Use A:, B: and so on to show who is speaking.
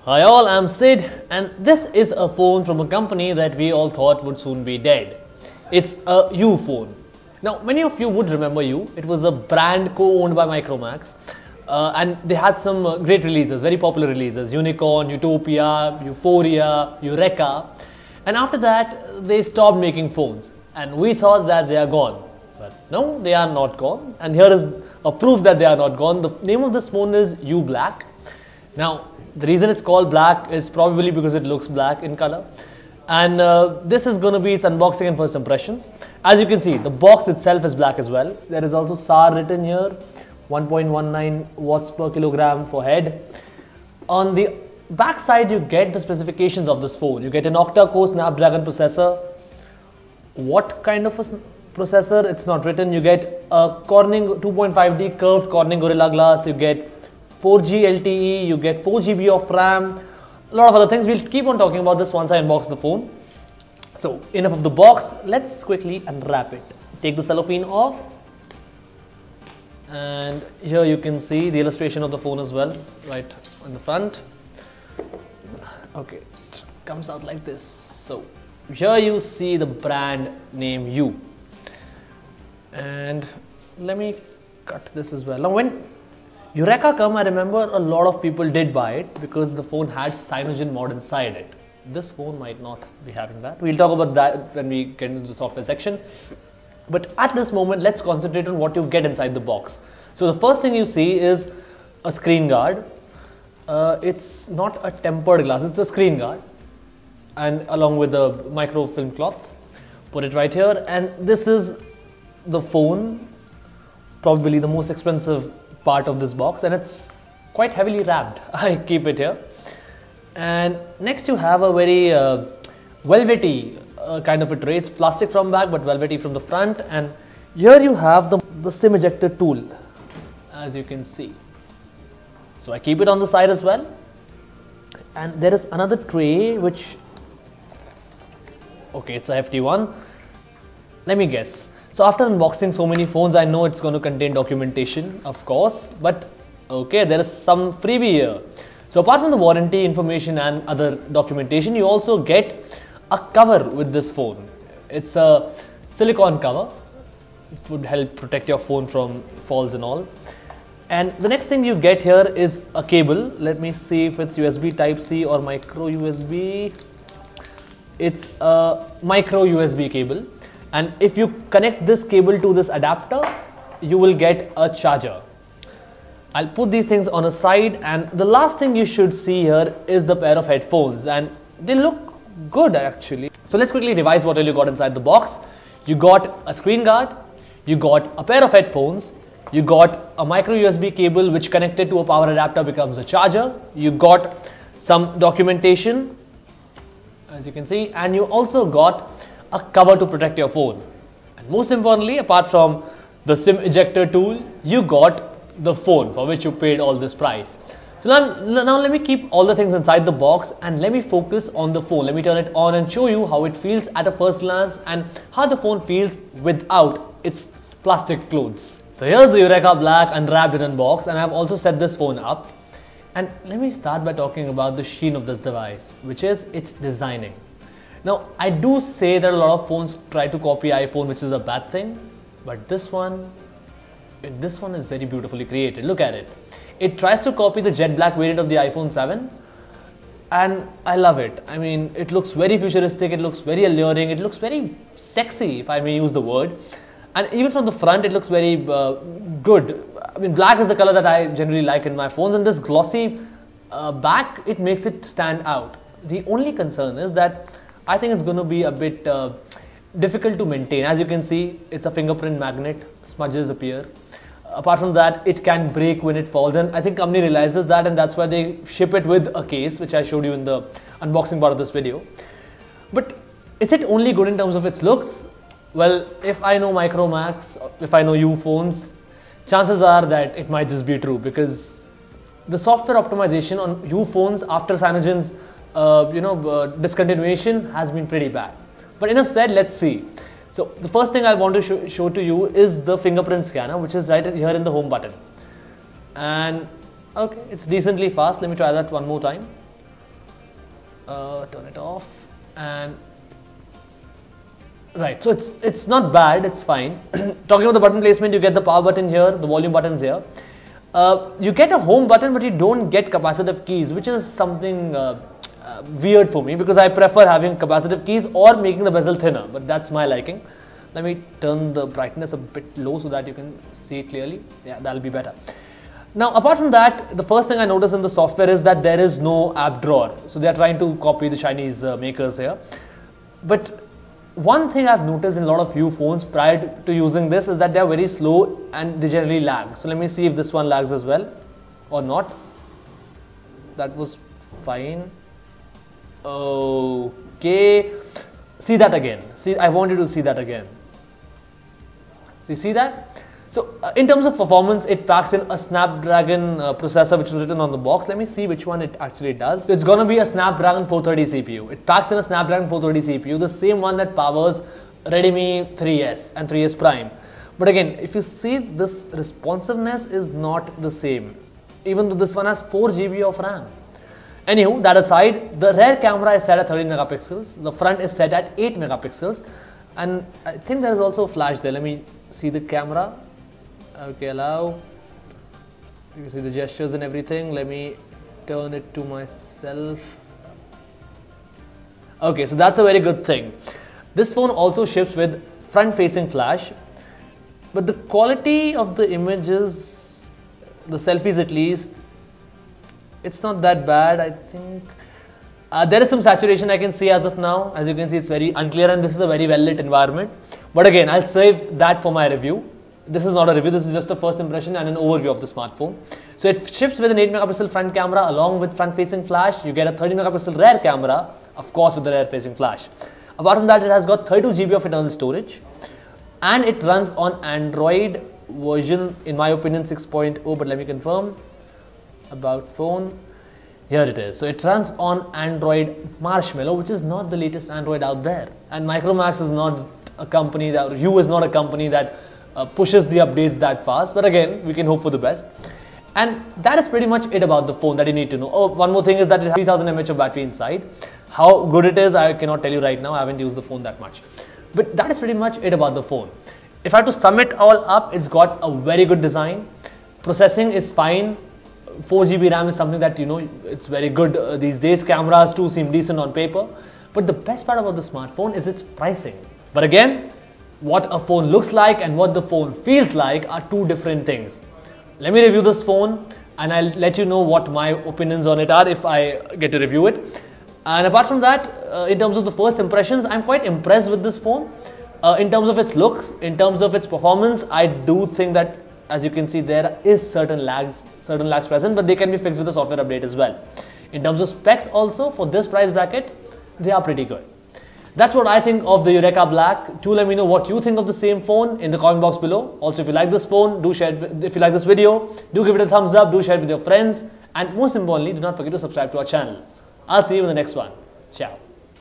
A: Hi all, I'm Sid and this is a phone from a company that we all thought would soon be dead. It's a U phone. Now many of you would remember U. It was a brand co-owned by Micromax and they had some great releases, very popular releases, Unicorn, Utopia, Euphoria, Yureka, and after that they stopped making phones and we thought that they are gone. But no, they are not gone, and here is a proof that they are not gone. The name of this phone is U Black. Now the reason it's called black is probably because it looks black in color, and this is going to be its unboxing and first impressions. As you can see, the box itself is black as well. There is also SAR written here, 1.19 watts per kilogram for head. On the back side you get the specifications of this phone. You get an Octa-core Snapdragon processor. What kind of a processor? It's not written. You get a Corning 2.5D curved Corning Gorilla Glass. You get 4G LTE, you get 4 GB of RAM, a lot of other things. We'll keep on talking about this once I unbox the phone. So enough of the box, let's quickly unwrap it. Take the cellophane off, and here you can see the illustration of the phone as well, right on the front. Okay, it comes out like this. So here you see the brand name U, and let me cut this as well. Now when Yureka come, I remember a lot of people did buy it because the phone had cyanogen mod inside it. This phone might not be having that. We'll talk about that when we get into the software section. But at this moment, let's concentrate on what you get inside the box. So the first thing you see is a screen guard. It's not a tempered glass, it's a screen guard, and along with the microfilm cloths. Put it right here, and this is the phone, probably the most expensive part of this box, and it's quite heavily wrapped. I keep it here. And next you have a very velvety kind of a tray. It's plastic from back but velvety from the front, and here you have the SIM ejector tool, as you can see. So I keep it on the side as well. And there is another tray which, okay, it's a hefty one. Let me guess. So after unboxing so many phones, I know it's going to contain documentation, of course, but okay, there is some freebie here. So apart from the warranty information and other documentation, you also get a cover with this phone. It's a silicone cover. It would help protect your phone from falls and all. And the next thing you get here is a cable. Let me see if it's USB Type-C or micro USB. It's a micro USB cable. And if you connect this cable to this adapter, you will get a charger. I'll put these things on a side, and the last thing you should see here is the pair of headphones, and they look good actually. So let's quickly revise what all you got inside the box. You got a screen guard, you got a pair of headphones, you got a micro USB cable which connected to a power adapter becomes a charger, you got some documentation, as you can see, and you also got a cover to protect your phone. And most importantly, apart from the SIM ejector tool, you got the phone for which you paid all this price. So now let me keep all the things inside the box and let me focus on the phone. Let me turn it on and show you how it feels at a first glance and how the phone feels without its plastic clothes. So here's the Yureka Black unwrapped and unboxed, and I've also set this phone up. And let me start by talking about the sheen of this device, which is its designing. Now, I do say that a lot of phones try to copy iPhone, which is a bad thing, but this one is very beautifully created. Look at it. It tries to copy the jet black variant of the iPhone 7, and I love it. I mean, it looks very futuristic, it looks very alluring, it looks very sexy, if I may use the word. And even from the front, it looks very good. I mean, black is the color that I generally like in my phones, and this glossy back, it makes it stand out. The only concern is that I think it's going to be a bit difficult to maintain. As you can see, it's a fingerprint magnet, smudges appear. Apart from that, it can break when it falls, and I think company realizes that, and that's why they ship it with a case, which I showed you in the unboxing part of this video. But is it only good in terms of its looks? Well, if I know Micromax, if I know U phones, chances are that it might just be true, because the software optimization on U phones after Cyanogen's discontinuation has been pretty bad. But enough said, let's see. So the first thing I want to show to you is the fingerprint scanner, which is right here in the home button. And okay, it's decently fast. Let me try that one more time. turn it off, and right, so it's not bad, it's fine. Talking about the button placement, you get the power button here, the volume buttons here. You get a home button, but you don't get capacitive keys, which is something weird for me, because I prefer having capacitive keys or making the bezel thinner, but that's my liking. Let me turn the brightness a bit low so that you can see it clearly. Yeah, that'll be better. Now, apart from that, the first thing I noticed in the software is that there is no app drawer. So they are trying to copy the Chinese makers here. But one thing I've noticed in a lot of few phones prior to using this is that they are very slow and they generally lag. So let me see if this one lags as well or not. That was fine. Okay. See that again. See, I want you to see that again. So you see that? So in terms of performance, it packs in a Snapdragon processor, which was written on the box. Let me see which one it actually does. So it's going to be a Snapdragon 430 CPU. It packs in a Snapdragon 430 CPU, the same one that powers Redmi 3S and 3S Prime. But again, if you see, this responsiveness is not the same, even though this one has 4 GB of RAM. Anywho, that aside, the rear camera is set at 13 megapixels. The front is set at 8 megapixels. And I think there is also a flash there. Let me see the camera. Okay, allow. You can see the gestures and everything. Let me turn it to myself. Okay, so that's a very good thing. This phone also ships with front-facing flash, but the quality of the images, the selfies at least, it's not that bad, I think. There is some saturation I can see as of now. As you can see, it's very unclear, and this is a very well-lit environment. But again, I'll save that for my review. This is not a review, this is just a first impression and an overview of the smartphone. So it ships with an 8 megapixel front camera along with front-facing flash. You get a 30 megapixel rear camera, of course with the rear-facing flash. Apart from that, it has got 32 GB of internal storage, and it runs on Android version, in my opinion, 6.0, but let me confirm. About phone, here it is. So it runs on Android Marshmallow, which is not the latest Android out there. And Micromax is not a company that, or Hue is not a company that pushes the updates that fast, but again, we can hope for the best. And that is pretty much it about the phone that you need to know. Oh, one more thing is that it has 3000 mAh of battery inside. How good it is, I cannot tell you right now. I haven't used the phone that much. But that is pretty much it about the phone. If I have to sum it all up, it's got a very good design. Processing is fine. 4 GB RAM is something that, you know, it's very good these days. Cameras too seem decent on paper. But the best part about the smartphone is its pricing. But again, what a phone looks like and what the phone feels like are two different things. Let me review this phone and I'll let you know what my opinions on it are if I get to review it. And apart from that, in terms of the first impressions, I'm quite impressed with this phone. In terms of its looks, in terms of its performance, I do think that, as you can see, there is certain lags present, but they can be fixed with the software update as well. In terms of specs also, for this price bracket, they are pretty good. That's what I think of the Yureka Black. Do let me know what you think of the same phone in the comment box below. Also, if you like this phone, do share it. If you like this video, do give it a thumbs up, do share it with your friends, and most importantly, do not forget to subscribe to our channel. I'll see you in the next one. Ciao.